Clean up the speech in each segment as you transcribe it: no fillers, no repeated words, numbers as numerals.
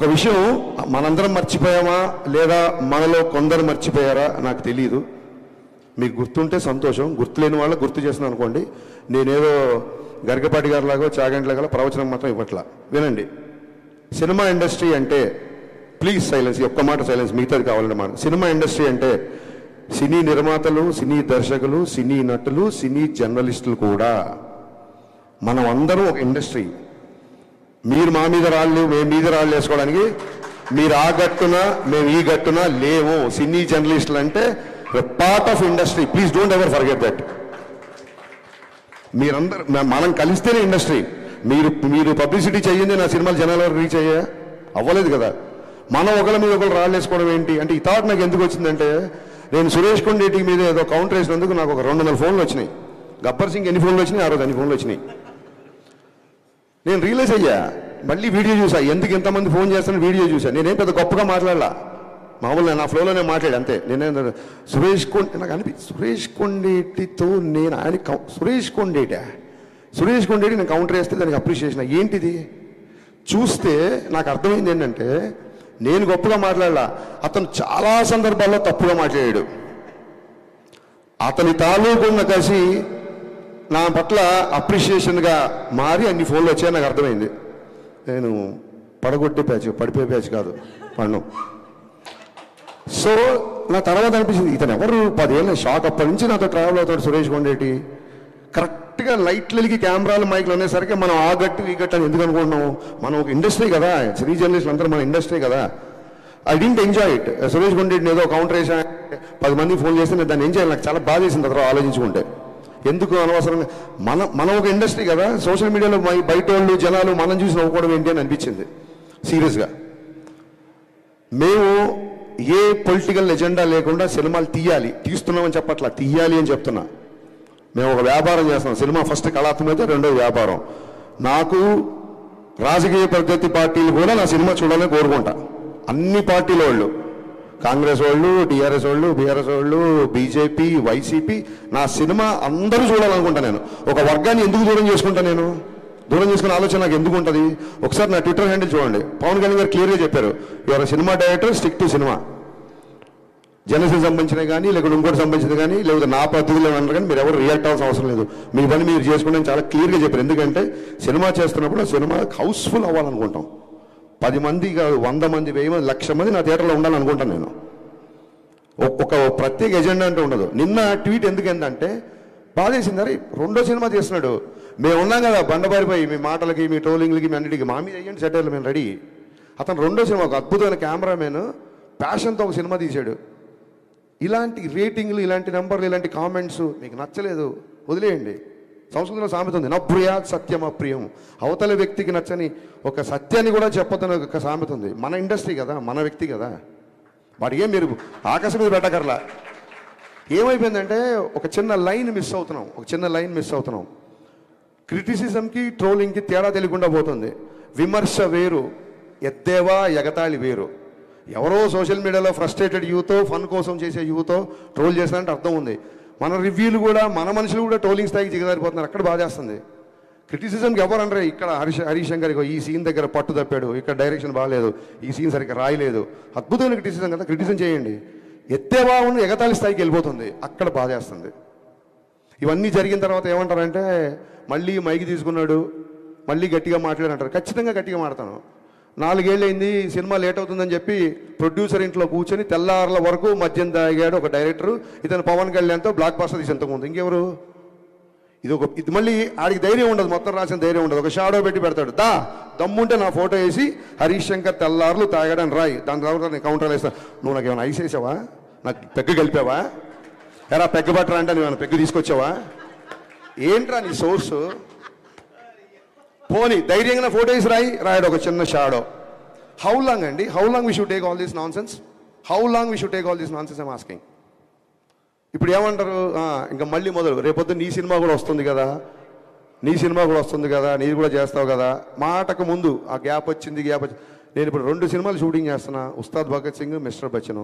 ఒక విషయం మనందరం మర్చిపోయామా లేదా మనలో కొందరు మర్చిపోయారా నాకు తెలియదు. మీకు గుర్తుంటే సంతోషం, గుర్తులేని వాళ్ళకి గుర్తు చేస్తున్నాను అనుకోండి. నేనేదో గరికపాటి గారిలాగో చాగంట్లాగా ప్రవచనం మాత్రం ఇవ్వట్లా. వినండి, సినిమా ఇండస్ట్రీ అంటే, ప్లీజ్ సైలెన్స్, ఒక్క మాట సైలెన్స్, మిగతాది కావాలన్నమాట. సినిమా ఇండస్ట్రీ అంటే సినీ నిర్మాతలు, సినీ దర్శకులు, సినీ నటులు, సినీ జర్నలిస్టులు కూడా మనం అందరం ఒక ఇండస్ట్రీ. మీరు మా మీద రాళ్ళు, మేము మీద రాళ్ళు వేసుకోవడానికి మీరు ఆ గట్టున మేము ఈ గట్టున లేవు. సినీ జర్నలిస్టులు అంటే part of industry. Please don't ever forget that. మీరందరూ మనం కలిస్తేనే ఇండస్ట్రీ. మీరు పబ్లిసిటీ చేయండి, నా సినిమాలు జనాల రీచ్ అయ్యా అవ్వలేదు కదా. మనం ఒకళ్ళ మీద ఒకళ్ళు రాళ్ళు వేసుకోవడం ఏంటి అంటే, ఈ థాట్ నాకు ఎందుకు వచ్చిందంటే, నేను సురేష్ కొండేటి మీద ఏదో కౌంటర్ వేసినందుకు నాకు ఒక 200 ఫోన్లు వచ్చినాయి. గబ్బర్ సింగ్ ఎన్ని ఫోన్లు వచ్చినాయి, ఆ రోజు అన్ని ఫోన్లు వచ్చినాయి. నేను రియలైజ్ అయ్యా, మళ్ళీ వీడియో చూసా, ఎందుకు ఇంతమంది ఫోన్ చేస్తాను వీడియో చూసా. నేనేం పెద్ద గొప్పగా మాట్లాడలా, మామూలుగా నా ఫ్లోలోనే మాట్లాడి అంతే. నేనే సురేష్ కొండేటితో నేను ఆయన సురేష్ కొండేటి నేను కౌంటర్ వేస్తే దానికి అప్రిషియేషన్. ఏంటిది చూస్తే నాకు అర్థమైంది ఏంటంటే, నేను గొప్పగా మాట్లాడలా, అతను చాలా సందర్భాల్లో తప్పుగా మాట్లాడాడు. అతని తాలూకున్న కసి నా పట్ల అప్రిషియేషన్గా మారి అన్ని ఫోన్లు వచ్చాయని నాకు అర్థమైంది. నేను పడగొట్టే ప్యాచ్, పడిపోయే ప్యాచ్ కాదు పన్ను. సో నా తర్వాత అనిపించింది, ఇతను ఎవరు 10 ఏళ్ళ షాక్. అప్పటి నుంచి నాతో ట్రావెల్ అవుతాడు సురేష్ కొండేటి. కరెక్ట్గా లైట్లు వెలిగి కెమెరాలు మైక్లు అనేసరికి మనం ఆ గట్టు ఈ గట్టు అని ఎందుకు అనుకుంటున్నాము? మనం ఒక ఇండస్ట్రీ కదా, సినీ జర్నలిస్టులు అందరూ మన ఇండస్ట్రీ కదా. I didn't enjoy it. Suresh కొండేటిని ఏదో కౌంటర్ వేసా, 10 మంది ఫోన్ చేస్తే నేను దాన్ని ఎంజాయ్, నాకు చాలా బాధ చేసింది తర్వాత ఆలోచించుకుంటే. ఎందుకు అనవసరంగా, మనం ఒక ఇండస్ట్రీ కదా, సోషల్ మీడియాలో బయట వాళ్ళు జనాలు మనం చూసి నవ్వుకోవడం ఏంటి అని అనిపించింది సీరియస్గా. మేము ఏ పొలిటికల్ ఎజెండా లేకుండా సినిమాలు తీస్తున్నామని చెప్పట్లా, తీయాలి అని చెప్తున్నా. మేము ఒక వ్యాపారం చేస్తున్నాం. సినిమా ఫస్ట్ కళాత్మకత, రెండోది వ్యాపారం. నాకు రాజకీయ ప్రత్యర్థి పార్టీలు కూడా నా సినిమా చూడాలని కోరుకుంటా. అన్ని పార్టీల వాళ్ళు, కాంగ్రెస్ వాళ్ళు, టీఆర్ఎస్ వాళ్ళు, బీఆర్ఎస్ వాళ్ళు, బీజేపీ, వైసీపీ, నా సినిమా అందరూ చూడాలనుకుంటా. నేను ఒక వర్గాన్ని ఎందుకు దూరం చేసుకుంటా? నేను దూరం చేసుకునే ఆలోచన నాకు ఎందుకు ఉంటుంది? ఒకసారి నా ట్విట్టర్ హ్యాండిల్ చూడండి. పవన్ కళ్యాణ్ గారు క్లియర్గా చెప్పారు, your cinema director, stick to cinema. Janasena సంబంధించినవి కానీ, లేకపోతే ఇంకోటి సంబంధించినవి కానీ, లేకపోతే నా పద్ధతిలో అన్నారు కానీ, మీరు ఎవరు రియాక్ట్ అవ్వాల్సిన అవసరం లేదు. మీ పని మీరు చేసుకుంటే చాలా క్లియర్గా చెప్పారు. ఎందుకంటే సినిమా చేస్తున్నప్పుడు సినిమా హౌస్ఫుల్ అవ్వాలనుకుంటాం. 10 మంది కాదు, 100 మంది, 1000 మంది, 1,00,000 మంది నా థియేటర్లో ఉండాలనుకుంటాను నేను. ఒక ప్రత్యేక ఎజెండా అంటే ఉండదు. నిన్న ట్వీట్ ఎందుకంటే బాధేసింది, అరే రెండో సినిమా చేస్తున్నాడు, మేము ఉన్నాం కదా బండబారిపోయి, మీ మాటలకి, మీ ట్రోలింగ్లకి, మీ అన్నిటికీ మా మీద అయ్యండి సెటైర్లు, మేము రెడీ. అతను రెండో సినిమా, ఒక అద్భుతమైన కెమెరామెన్, ప్యాషన్తో ఒక సినిమా తీశాడు. ఇలాంటి రేటింగ్లు, ఇలాంటి నెంబర్లు, ఇలాంటి కామెంట్స్ మీకు నచ్చలేదు, వదిలేయండి. సంస్కృతిలో సామెత ఉంది, నభ్రుయాత్ సత్యం అప్రియం. అవతల వ్యక్తికి నచ్చని ఒక సత్యాన్ని కూడా చెప్పొద్దని ఒక సామెత ఉంది. మన ఇండస్ట్రీ కదా, మన వ్యక్తి కదా, వాడికి మీరు ఆకాశం మీద పెట్టకర్లా. ఏమైపోయిందంటే ఒక చిన్న లైన్ మిస్ అవుతున్నాం. క్రిటిసిజంకి, ట్రోలింగ్కి తేడా తెలియకుండా పోతుంది. విమర్శ వేరు, ఎద్దేవా ఎగతాళి వేరు. ఎవరో సోషల్ మీడియాలో ఫ్రస్ట్రేటెడ్ యూతో, ఫన్ కోసం చేసే యూతో ట్రోల్ చేస్తారంటే అర్థం ఉంది. మన రివ్యూలు కూడా, మన మనుషులు కూడా ట్రోలింగ్ స్థాయికి దిగజారిపోతున్నారు. అక్కడ బాధ చేస్తుంది. క్రిటిసిజంకి ఎవరు అనరే, ఇక్కడ హరీష్ శంకర్ ఈ సీన్ దగ్గర పట్టు తప్పాడు, ఇక్కడ డైరెక్షన్ బాగాలేదు, ఈ సీన్ సరిగ్గా రాయలేదు. అద్భుతమైన క్రిటిసిజం కదా, క్రిటిసిజం చేయండి. ఎత్తేవా ఉన్న ఎగతాళి స్థాయికి వెళ్ళిపోతుంది, అక్కడ బాధ చేస్తుంది. ఇవన్నీ జరిగిన తర్వాత ఏమంటారంటే, మళ్ళీ మైకి తీసుకున్నాడు, మళ్ళీ గట్టిగా మాట్లాడంటారు. ఖచ్చితంగా గట్టిగా మాడతాను. 4 ఏళ్ళు అయింది, సినిమా లేట్ అవుతుందని చెప్పి ప్రొడ్యూసర్ ఇంట్లో కూర్చొని తెల్లారుల వరకు మద్యం తాగాడు ఒక డైరెక్టర్. ఇతను పవన్ కళ్యాణ్తో బ్లాక్ బస్టర్ తీసి ఎంతకుముందు ఇంకెవరు? ఇది మళ్ళీ ఆడికి ధైర్యం ఉండదు, మొత్తం రాసిన ధైర్యం ఉండదు. ఒక షాడో పెట్టి పెడతాడు, దమ్ముంటే నా ఫోటో వేసి హరీష్ శంకర్ తెల్లారులు తాగాడని రాయి, దాని తర్వాత నేను కౌంటర్లు వేస్తా. నువ్వు నాకు ఏమైనా ఐస్ వేసావా? నాకు పెగ్గు కలిపావా? ఎరా పెగ్గు పట్టరా అంటే నువ్వు పెగ్గు తీసుకొచ్చావా? ఏంట్రా నీ సోర్సు? పోనీ ధైర్యంగా ఫోటో వేసి రాయడు ఒక చిన్న షాడో. హౌ లాంగ్ అండి? How long we should take all this nonsense? I'm asking. ఇప్పుడు ఏమంటారు, ఇంకా మళ్ళీ మొదలు, రేపొద్దు నీ సినిమా కూడా వస్తుంది కదా, నీది కూడా చేస్తావు కదా. మాటకు ముందు ఆ గ్యాప్ వచ్చింది. నేను ఇప్పుడు 2 సినిమాలు షూటింగ్ చేస్తున్నా, ఉస్తాద్ భగత్ సింగ్, మిస్టర్ బచ్చన్.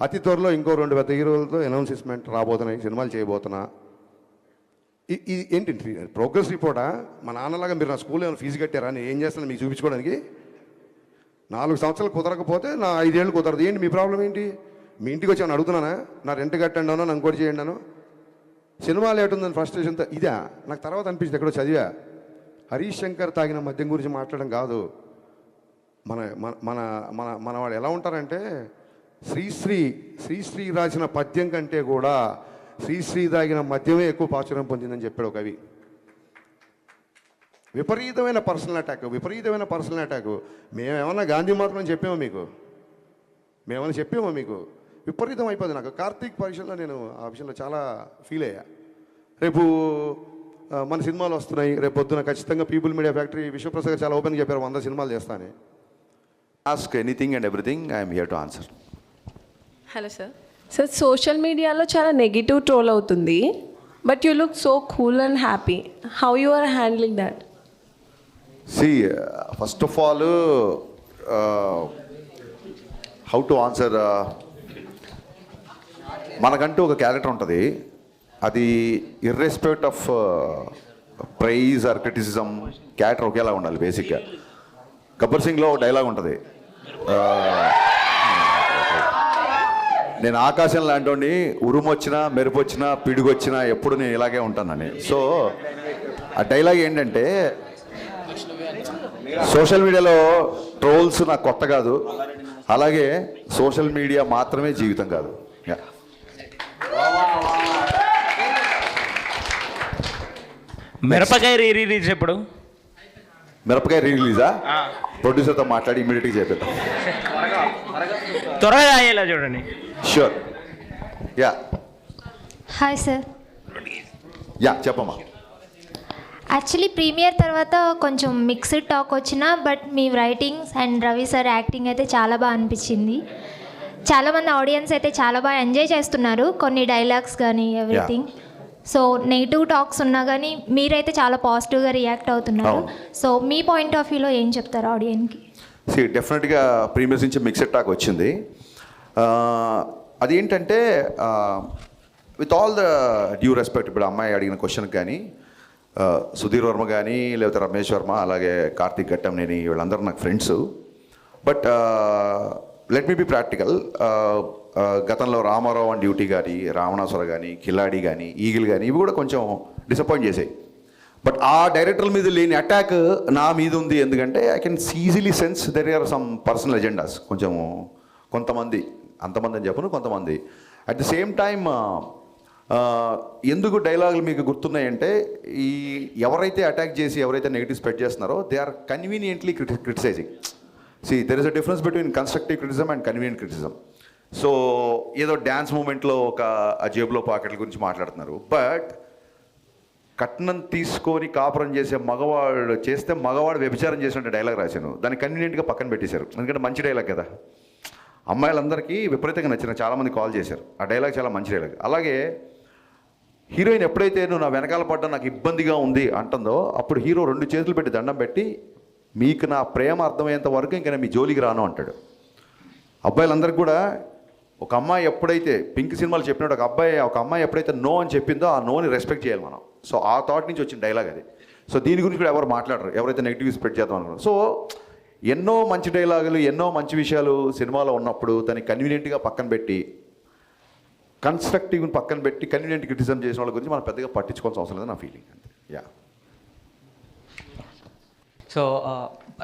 అతి త్వరలో ఇంకో 2 పెద్ద హీరోలతో అనౌన్స్మెంట్ రాబోతున్నాయి, సినిమాలు చేయబోతున్నా. ఇది ఏంటి ప్రోగ్రెస్ రిపోర్టా? మా నాన్నలాగా మీరు నా స్కూల్లో ఏమైనా ఫీజు కట్టారా? నేను ఏం చేస్తాను మీకు చూపించుకోవడానికి? 4 సంవత్సరాలు కుదరకపోతే నా 5 ఏళ్ళు కుదరదు. ఏంటి మీ ప్రాబ్లం ఏంటి? మీ ఇంటికి వచ్చి ఏమన్నా అడుగుతున్నానా? నా రెంట్ కట్టండి అన్నా, నన్ను ఇంకోటి చేయండి అను. సినిమా లేట్ ఉందని ఫ్రస్ట్రేషన్తో ఇదా నాకు తర్వాత అనిపించింది. ఎక్కడో చదివా, హరీష్ శంకర్ తాగిన మద్యం గురించి మాట్లాడడం కాదు. మన మన మన మన వాళ్ళు ఎలా ఉంటారంటే, శ్రీశ్రీ రాసిన పద్యం కంటే కూడా శ్రీశ్రీ తాగిన మద్యమే ఎక్కువ ప్రాచుర్యం పొందిందని చెప్పాడు ఒక కవి. విపరీతమైన పర్సనల్ అటాక్. మేమేమన్నా గాంధీ మాత్రం చెప్పామో మీకు? విపరీతం అయిపోయింది. నాకు కార్తీక్ పరీక్షల్లో నేను ఆ విషయంలో చాలా ఫీల్ అయ్యా. రేపు మన సినిమాలు వస్తున్నాయి, రేపు పొద్దున ఖచ్చితంగా పీపుల్ మీడియా ఫ్యాక్టరీ విశ్వప్రసాద్ గారు చాలా ఓపెన్గా చెప్పారు 100 సినిమాలు చేస్తానని. Ask anything and everything, I'm here to answer. Hello sir, social మీడియాలో చాలా నెగిటివ్ ట్రోల్ అవుతుంది, but you look so cool and happy. How you are handling that? First of all how to answer, మనకంటూ ఒక character ఉంటుంది. అది irrespect of praise or criticism, character ఒకేలా ఉండాలి. బేసిక్గా గబ్బర్ సింగ్లో డైలాగ్ ఉంటుంది, నేను ఆకాశం లాంటి ఉరుము వచ్చినా, మెరుపు వచ్చినా, పిడుగు వచ్చినా ఎప్పుడు నేను ఇలాగే ఉంటానని. సో ఆ డైలాగ్ ఏంటంటే, సోషల్ మీడియాలో ట్రోల్స్ నాకు కొత్త కాదు, అలాగే సోషల్ మీడియా మాత్రమే జీవితం కాదు. మిరపకాయ రిలీజ్ ఎప్పుడు? మిరపకాయ రిలీజా? ప్రొడ్యూసర్తో మాట్లాడి ఇమీడియట్గా చేపిద్దాం. త్వరగా అయ్యేలా చూడండి. షూర్. Yeah hi sir. చెప్పమ్మా. యాక్చువల్లీ ప్రీమియర్ తర్వాత కొంచెం మిక్స్డ్ టాక్ వచ్చినా, but me writings and Ravi sir acting అయితే చాలా బాగా అనిపించింది. చాలామంది ఆడియన్స్ అయితే చాలా బాగా ఎంజాయ్ చేస్తున్నారు, కొన్ని డైలాగ్స్ కానీ ఎవ్రీథింగ్. సో నెగిటివ్ టాక్స్ ఉన్నా కానీ మీరైతే చాలా పాజిటివ్గా రియాక్ట్ అవుతున్నారు. సో మీ పాయింట్ ఆఫ్ వ్యూలో ఏం చెప్తారు ఆడియన్స్కి? డెఫినెట్గా ప్రీమియర్స్ నుంచి మిక్స్డ్ టాక్ వచ్చింది. అదేంటంటే, with all the due respect, ఇప్పుడు అమ్మాయి అడిగిన క్వశ్చన్కి కానీ సుధీర్ వర్మ కానీ, లేకపోతే రమేష్ వర్మ, అలాగే కార్తీక్ ఘట్టంనేని, వీళ్ళందరూ నాకు friends. But let me be practical. గతంలో రామారావు అండ్ డ్యూటీ కానీ, రావణాసుర కానీ, కిలాడి కానీ, ఈగిల్ కానీ, ఇవి కూడా కొంచెం డిసప్పాయింట్ చేసాయి. బట్ ఆ డైరెక్టర్ల మీద లేని అటాక్ నా మీద ఉంది. ఎందుకంటే I can easily sense there are some personal agendas. కొంతమంది, అంతమంది అని చెప్పను, కొంతమంది. అట్ ది సేమ్ టైమ్ ఎందుకు డైలాగులు మీకు గుర్తున్నాయంటే, ఈ ఎవరైతే అటాక్ చేసి ఎవరైతే నెగిటివ్ స్ప్రెడ్ చేస్తున్నారో they are conveniently criticising. There is a difference between constructive criticism and convenient criticism. So ఏదో డ్యాన్స్ మూమెంట్లో ఒక జేబులో పాకెట్ల గురించి మాట్లాడుతున్నారు, బట్ కట్నం తీసుకొని కాపురం చేసే మగవాడు చేస్తే మగవాడు వ్యభిచారం చేసినట్టు డైలాగ్ రాశాను. దాన్ని కన్వీనియంట్గా పక్కన పెట్టేశారు, ఎందుకంటే మంచి డైలాగ్ కదా. అమ్మాయిలందరికీ విపరీతంగా నచ్చిన, చాలామంది కాల్ చేశారు. ఆ డైలాగ్ చాలా మంచి డైలాగ్. అలాగే హీరోయిన్ ఎప్పుడైతే నువ్వు నా వెనకాల పడ్డా నాకు ఇబ్బందిగా ఉంది అంటుందో, అప్పుడు హీరో 2 చేతులు పెట్టి దండం పెట్టి, మీకు నా ప్రేమ అర్థమయ్యేంత వరకు ఇంకా నేను మీ జోలికి రాను అంటాడు. అబ్బాయిలందరికీ కూడా ఒక అమ్మాయి ఎప్పుడైతే పింక్ సినిమాలు చెప్పినట్టు ఒక అమ్మాయి ఎప్పుడైతే నో అని చెప్పిందో ఆ నోని రెస్పెక్ట్ చేయాలి మనం. సో ఆ థాట్ నుంచి వచ్చిన డైలాగ్ అది. సో దీని గురించి కూడా ఎవరు మాట్లాడరు, ఎవరైతే నెగిటివ్ స్ప్రెడ్ చేద్దాం అనుకున్నారు. సో ఎన్నో మంచి డైలాగులు, ఎన్నో మంచి విషయాలు సినిమాలో ఉన్నప్పుడు దాన్ని కన్వీనియంట్గా పక్కన పెట్టి, కన్స్ట్రక్టివ్ని పక్కన పెట్టి కన్వీనియంట్ క్రిటిసిజం చేసిన వాళ్ళ గురించి మనం పెద్దగా పట్టించుకోవాల్సిన అవసరం లేదు నా ఫీలింగ్ అంతే. సో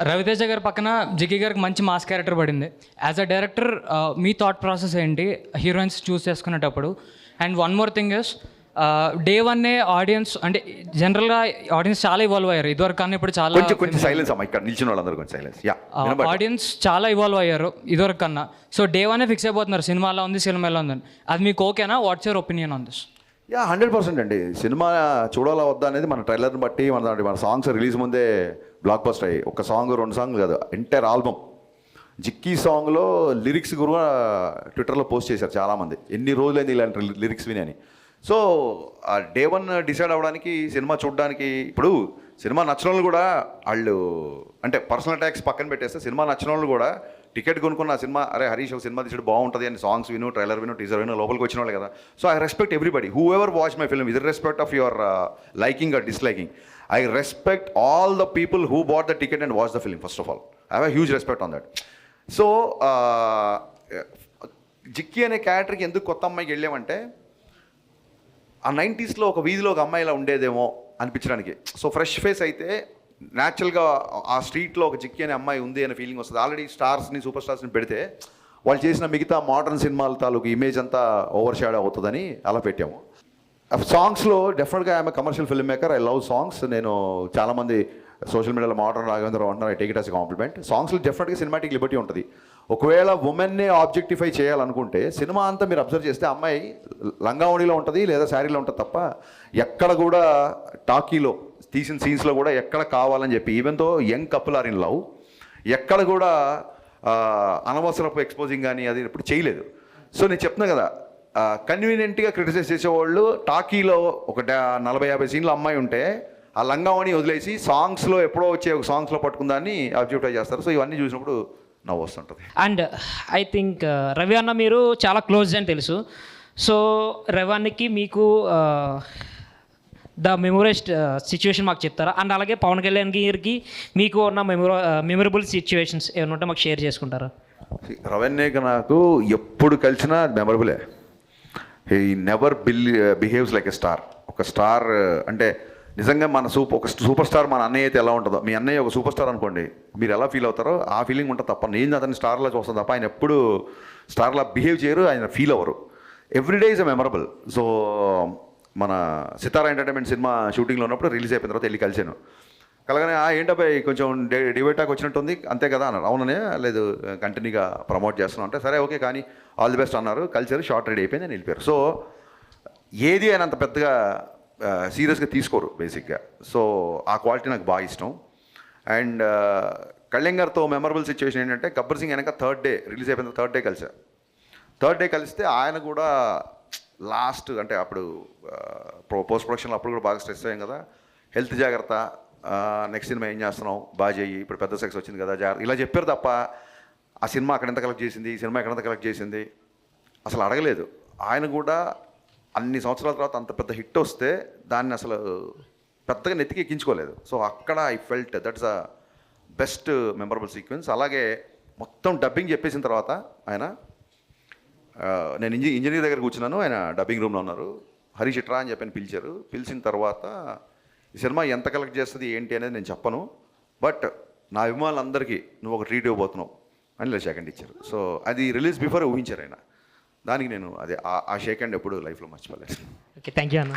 రవితేజ గారి పక్కన జికి గారికి మంచి మాస్ క్యారెక్టర్ పడింది. As a director me thought process ఏంటి హీరోయిన్స్ చూస్ చేసుకునేటప్పుడు? And one more thing is, day 1 audience అంటే జనరల్గా ఆడియన్స్ చాలా ఇవాల్వ్ అయ్యారు ఇదివరకు కన్నా ఇప్పుడు చాలా. కొంచెం సైలెన్స్ అమ్మా, ఇక్కడ నిల్చిన వాళ్ళందరూ కొంచెం సైలెన్స్. ఆడియన్స్ చాలా ఇవాల్వ్ అయ్యారు ఇదివరకు కన్నా. సో డే 1 ఫిక్స్ అయిపోతున్నారు సినిమాలో ఉంది, సినిమాలో ఉందని. అది మీకు ఓకేనా? What's your opinion on this? 100% అండి. సినిమా చూడాలా వద్దా అనేది మన ట్రైలర్ని బట్టి, మన సాంగ్స్ రిలీజ్ ముందే బ్లాక్ బస్టర్ అయ్యి, ఒక సాంగ్ 2 సాంగ్లు కాదు, ఎంటైర్ ఆల్బమ్. జిక్కీ సాంగ్లో లిరిక్స్ కూడా ట్విట్టర్లో పోస్ట్ చేశారు చాలామంది, ఎన్ని రోజులైంది ఇలాంటి లిరిక్స్ విని అని. సో ఆ డే 1 డిసైడ్ అవ్వడానికి, సినిమా చూడడానికి, ఇప్పుడు సినిమా నచ్చిన వాళ్ళు కూడా వాళ్ళు అంటే పర్సనల్ అటాక్స్ పక్కన పెట్టేస్తే సినిమా నచ్చిన వాళ్ళు కూడా టికెట్ కొనుక్కున్న సినిమా అరే హరీష్ ఒక సినిమా తీసాడు బాగుంటుంది అని సాంగ్స్ విను ట్రైలర్ విను టీజర్ విను లోపలికి వచ్చిన వాళ్ళు కదా. So I respect everybody who ever watch my film with respect of your liking or disliking. I respect all the people who bought the ticket and watch the film first of all. I have huge respect on that. So Jikki అనే క్యారెక్టర్కి ఎందుకు కొత్త అమ్మాయికి వెళ్ళామంటే ఆ 90sలో ఒక వీధిలో ఒక అమ్మాయి ఇలా ఉండేదేమో అనిపించడానికి. సో ఫ్రెష్ ఫేస్ అయితే న్యాచురల్గా ఆ స్ట్రీట్లో ఒక జిక్కి అనే అమ్మాయి ఉంది అనే ఫీలింగ్ వస్తుంది. ఆల్రెడీ స్టార్స్ని సూపర్ స్టార్స్ని పెడితే వాళ్ళు చేసిన మిగతా మోడర్న్ సినిమాల తాలూకు ఇమేజ్ అంతా ఓవర్ షాడో అవుతుందని అలా పెట్టాము. సాంగ్స్లో డెఫినెట్గా I'm commercial film maker. I love songs. నేను చాలామంది సోషల్ మీడియాలో మోడర్న్ రాఘవేంద్ర అంటున్నారు, I take it as compliment. సాంగ్స్లో డెఫినెట్గా సినిమాటిక్ లిబర్టీ ఉంటుంది. ఒకవేళ ఉమెన్నే ఆబ్జెక్టిఫై చేయాలనుకుంటే సినిమా అంతా మీరు అబ్జర్వ్ చేస్తే అమ్మాయి లంగావణిలో ఉంటుంది లేదా శారీలో ఉంటుంది తప్ప ఎక్కడ కూడా టాకీలో తీసిన సీన్స్లో కూడా ఎక్కడ కావాలని చెప్పి ఈవెన్తో young couple are in love ఎక్కడ కూడా అనవసరపు ఎక్స్పోజింగ్ కానీ అది ఇప్పుడు చేయలేదు. సో నేను చెప్తున్నా కదా, కన్వీనియంట్గా క్రిటిసైజ్ చేసేవాళ్ళు టాకీలో ఒక 40-50 సీన్లు అమ్మాయి ఉంటే ఆ లంగావణి వదిలేసి సాంగ్స్లో ఎప్పుడో వచ్చే ఒక సాంగ్స్లో పట్టుకుందాన్ని ఆబ్జెక్టిఫై చేస్తారు. సో ఇవన్నీ చూసినప్పుడు నవ్వు వస్తుంటుంది. అండ్ ఐ థింక్ రవి అన్న మీరు చాలా క్లోజ్ అని తెలుసు. సో రవి అన్నకి మీకు ద మెమొరెస్ట్ సిచ్యువేషన్ మాకు చెప్తారా? అండ్ అలాగే పవన్ కళ్యాణ్ గారికి మీకు ఉన్న మెమొరబుల్ సిచ్యువేషన్స్ ఏమైనా ఉంటే మాకు షేర్ చేసుకుంటారా? రవీణ్కి నాకు ఎప్పుడు కలిసినా మెమరబులే. He never behaves like a star. ఒక స్టార్ అంటే నిజంగా మన ఒక సూపర్ స్టార్ మన అన్నయ్య అయితే ఎలా ఉంటుందో, మీ అన్నయ్య ఒక సూపర్ స్టార్ అనుకోండి, మీరు ఎలా ఫీల్ అవుతారో ఆ ఫీలింగ్ ఉంటుంది తప్ప నేను అతన్ని స్టార్లా చూస్తాను తప్ప ఆయన ఎప్పుడు స్టార్లా బిహేవ్ చేయరు, ఆయన ఫీల్ అవ్వరు. Everyday is a memorable. So మన సితారా ఎంటర్టైన్మెంట్ సినిమా షూటింగ్లో ఉన్నప్పుడు రిలీజ్ అయిపోయిన తర్వాత వెళ్ళి కలిసాను. కలగానే ఏంటబ్బాయి కొంచెం డివైటాక్ వచ్చినట్టుంది అంతే కదా అన్నారు. అవుననే లేదు కంటిన్యూగా ప్రమోట్ చేస్తున్నాం అంటే సరే ఓకే కానీ ఆల్ ది బెస్ట్ అన్నారు. కలిసారు, షార్ట్ రెడీ అయిపోయింది, అని వెళ్ళిపోయారు. సో ఏది ఆయన అంత పెద్దగా సీరియస్గా తీసుకోరు బేసిక్గా. సో ఆ క్వాలిటీ నాకు బాగా ఇష్టం. అండ్ కళ్యాణ్ గారితో మెమరబుల్ సిచ్యువేషన్ ఏంటంటే గబ్బర్ సింగ్ వెనక రిలీజ్ అయిపోయిన థర్డ్ డే కలిస్తే ఆయన కూడా లాస్ట్ అంటే అప్పుడు పోస్ట్ ప్రొడక్షన్లో అప్పుడు కూడా బాగా స్ట్రెస్ అయ్యాం కదా, హెల్త్ జాగ్రత్త, నెక్స్ట్ సినిమా ఏం చేస్తున్నావు బాగా చెయ్యి, ఇప్పుడు పెద్ద సెక్స్ వచ్చింది కదా జాగ్రత్త, ఇలా చెప్పారు తప్ప ఆ సినిమా అక్కడ ఎంత కలెక్ట్ చేసింది, ఈ సినిమా ఎక్కడంత కలెక్ట్ చేసింది అసలు అడగలేదు. ఆయన కూడా అన్ని సంవత్సరాల తర్వాత అంత పెద్ద హిట్ వస్తే దాన్ని అసలు పెద్దగా నెత్తికి ఎక్కించుకోలేదు. సో అక్కడ I felt that's a best memorable sequence. అలాగే మొత్తం డబ్బింగ్ చెప్పేసిన తర్వాత ఆయన నేను ఇంజనీర్ దగ్గర కూర్చున్నాను, ఆయన డబ్బింగ్ రూమ్లో ఉన్నారు. హరీష్ ఇట్రా అని చెప్పని పిలిచారు. పిలిచిన తర్వాత ఈ సినిమా ఎంత కలెక్ట్ చేస్తుంది ఏంటి అనేది నేను చెప్పను, బట్ నా అభిమానులందరికీ నువ్వు ఒక ట్రీట్ ఇవ్వబోతున్నావు అని ఇలా షేక్ హ్యాండ్ ఇచ్చారు. సో అది రిలీజ్ బిఫోర్ ఊహించారు ఆయన. దానికి నేను అదే ఆ షేక్ హ్యాండ్ ఎప్పుడు లైఫ్లో మర్చిపోలేదు. ఓకే, థ్యాంక్ యూ అన్న.